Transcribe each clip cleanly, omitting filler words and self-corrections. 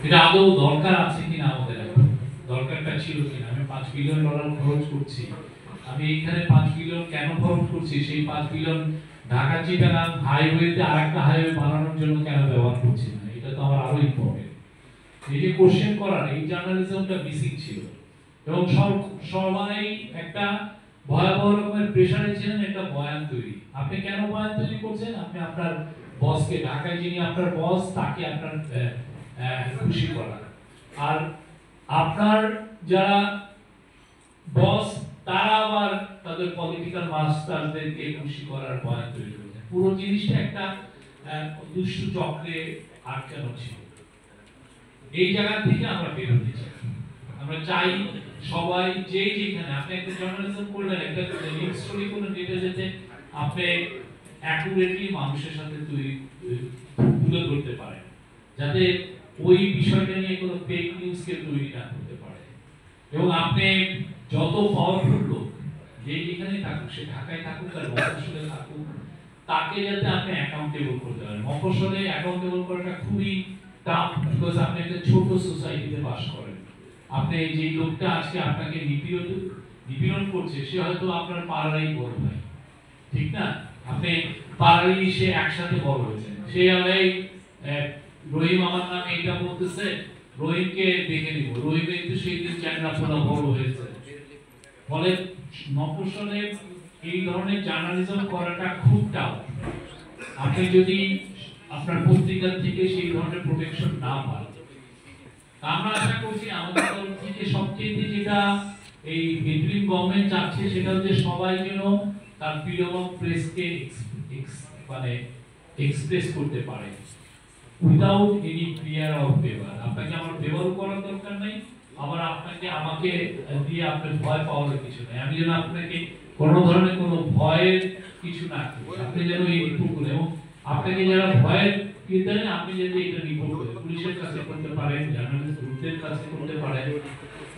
এটা আদৌ দরকার আছে কিনা, আমাদের দরকারটা ছিল কিনা। আমি $5 বিলিয়ন খরচ করছি, আমি এখানে 5 বিলিয়ন কেন খরচ করছি, সেই 5 বিলিয়ন ঢাকা চিটাগাং হাইওয়েতে আরেকটা হাইওয়ে বানানোর জন্য কেন ব্যবহার করছি না, এটা তো আমার আরো ইম্পর্টেন্ট। এই যে কোশ্চেন করার এই জার্নালিজমটা মিসিং ছিল, এবং সবাই একটা ভয়াবহ রকমের প্রেসারে ছিলেন একটা বয়ান তৈরি। আপনি কেন বয়ান তৈরি করছেন? আপনি আপনার বসকে, ঢাকায় যিনি আপনার বস, তাকে আপনার খুশি করা। আর আপনার যারা বস তারা আবার তাদের পলিটিক্যাল মাস্টারদেরকে খুশি করার বয়ান তৈরি করেছে। পুরো জিনিসটা একটা দুষ্ট চক্রে আটকানো ছিল। এই জায়গা থেকে আমরা বের হতে চাই। আমরা চাই সবাই যে যেখানে, আপনি একটা জার্নালিজম করলেন, একটা নিউজ স্টোরি করলেন, যেটা যাতে আপনি অ্যাকুরেটলি মানুষের সাথে তুলে ধরতে পারেন, যাতে ওই বিষয়টা নিয়ে কোনো ফেক নিউজকে তৈরি না করতে পারে। এবং আপনি যত পাওয়ারফুল লোক যে যেখানে থাকুক, সে ঢাকায় থাকুক আর মফস্বলে থাকুক, তাকে যাতে আপনি অ্যাকাউন্টেবল করতে পারেন। মফস্বলে অ্যাকাউন্টেবল করাটা খুবই টাফ, বিকজ আপনি একটা ছোট সোসাইটিতে বাস করেন। আপনি যে লোকটা আজকে আপনাকে নিপীড়ন করছে, সে হয়তো আপনার পাড়ারই বড় ভাই, ঠিক না? আপনি পাড়ারই, সে একসাথে বড় হয়েছে। সে এই রহিম আমার নামে এটা বলতেছে, রহিমকে দেখে নিব, রহিম কিন্তু সেই দিন চ্যাংড়া বড় হয়েছে। ফলে মফস্বলে এই ধরনের জার্নালিজম করাটা খুব টাফ। আপনি যদি আপনার পত্রিকা থেকে সেই ধরনের প্রোটেকশন না পান, আমরা আশা করছি আমাদের তরফ থেকে সবচেয়ে যেটা এই বিটুইন গভর্নমেন্ট চাচ্ছে, সেটা হচ্ছে সবাই যেন তার ফ্রিডম অফ প্রেসকে মানে এক্সপ্রেস করতে পারে without any fear of favour. আপনাকে আমার ফেভার করার দরকার নাই, আবার আপনাকে আমাকে দিয়ে আপনার ভয় পাওয়ার কিছু নাই। আমি যেন আপনাকে কোনো ধরনের কোনো ভয়ের কিছু না করি, আপনি যেন এই রিপোর্ট করেন, এবং আপনাকে যারা ভয়ের দেন, আপনি যদি এটা রিপোর্ট করেন, পুলিশের কাছে করতে পারেন, জার্নালিস্ট গ্রুপদের কাছে করতে পারেন।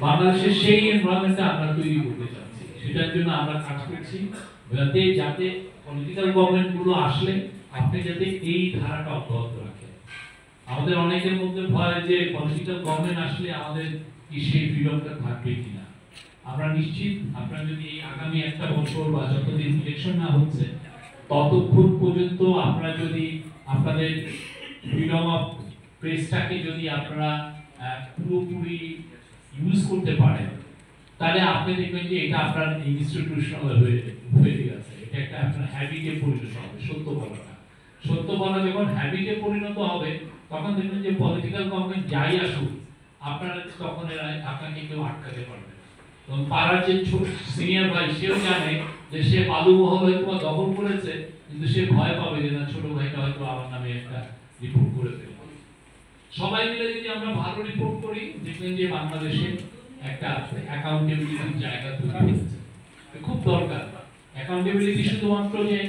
বাংলাদেশের সেই এনভায়রনমেন্টটা আমরা তৈরি করতে চাচ্ছি, সেটার জন্য আমরা কাজ করছি, যাতে পলিটিক্যাল গভর্নমেন্ট গুলো আসলে আপনি যাতে এই ধারাটা অব্যাহত রাখেন। আমাদের অনেকের মধ্যে ভয় যে পলিটিক্যাল গভর্নমেন্ট আসলে আমাদের কি সেই ফ্রিডমটা থাকবে কিনা। আমরা নিশ্চিত, আপনারা যদি এই আগামী একটা বছর বা যতদিন ইলেকশন না হচ্ছে ততক্ষণ পর্যন্ত আপনারা যদি আপনাদের ফ্রিডম অফ প্রেসটাকে যদি আপনারা পুরোপুরি ইউজ করতে পারেন, তাহলে আপনি দেখবেন যে এটা আপনার ইনস্টিটিউশনাল হয়ে গেছে, এটা একটা আপনার হ্যাবিটে পরিণত হবে। সত্য বলা যখন হ্যাবিটে পরিণত হবে, তখন দেখবেন যে পলিটিক্যাল গভর্নমেন্ট যাই আসুক, আপনারা তখন আপনাকে কেউ আটকাতে পারবে না। এবং পাড়ার যে সিনিয়র ভাই, সেও জানে যে সে বালুমহল হয়তো দখল করেছে, কিন্তু সে ভয় পাবে যে না, ছোট ভাইটা হয়তো আমার নামে একটা রিপোর্ট করে ফেলবে। সবাই মিলে যদি আমরা ভালো রিপোর্ট করি, দেখবেন যে বাংলাদেশে একটা অ্যাকাউন্টেবিলিটির জায়গা তৈরি হচ্ছে। খুব দরকার অ্যাকাউন্টেবিলিটি, শুধুমাত্র যে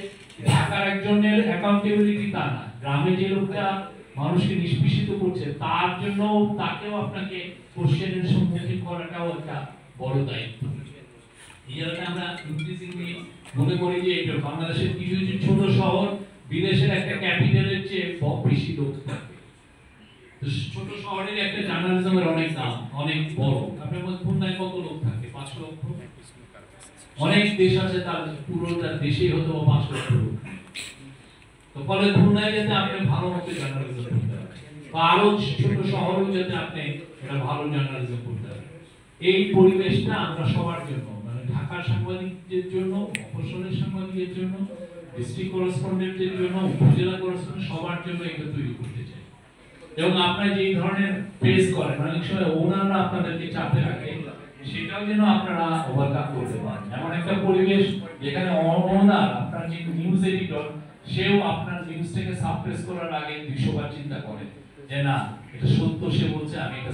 ঢাকার একজনের অ্যাকাউন্টেবিলিটি তা না, গ্রামে যে লোকটা মানুষকে নিষ্পেষিত করছে তার জন্য তাকেও আপনাকে কোশ্চেনের সম্মুখীন করাটাও একটা বড় দায়িত্ব। এই জায়গাটা আমরা ইনক্রিজিংলি মনে করি যে এটা বাংলাদেশের কিছু কিছু ছোট শহর বিদেশের একটা ক্যাপিটালের চেয়ে বেশি লোক থাকে। ছোট শহরের একটা জার্নালিজমের অনেক দাম, অনেক বড়। আপনার মধ্যে খুলনায় কত লোক থাকে? 5 লক্ষ। অনেক দেশ আছে তার পুরোটা দেশেই হতো 5 লক্ষ লোক। তো ফলে খুলনায় যাতে আপনি ভালো মতো জার্নালিজম করতে পারেন, বা আরো ছোট শহরেও যাতে আপনি একটা ভালো জার্নালিজম করতে পারেন, এই পরিবেশটা আমরা সবার জন্য, মানে ঢাকার সাংবাদিকদের জন্য, মফস্বলের সাংবাদিকদের জন্য, ডিস্ট্রিক্ট করেসপন্ডেন্টদের জন্য, উপজেলা করেসপন্ডেন্ট, সবার জন্য এটা তৈরি করতে চাই। এবং আপনারা যে ধরনের ফেস করেন, অনেক সময় ওনারা আপনাদেরকে চাপে রাখে, সেটাও যেন আপনারা ওভারকাম করতে পারেন। এমন একটা পরিবেশ যেখানে ওনার, আপনার যে নিউজ এডিটর, সেও আপনার নিউজটাকে সাবপ্রেস করার আগে 200 বার চিন্তা করে যে না, এটা সত্য সে বলছে, আমি এটা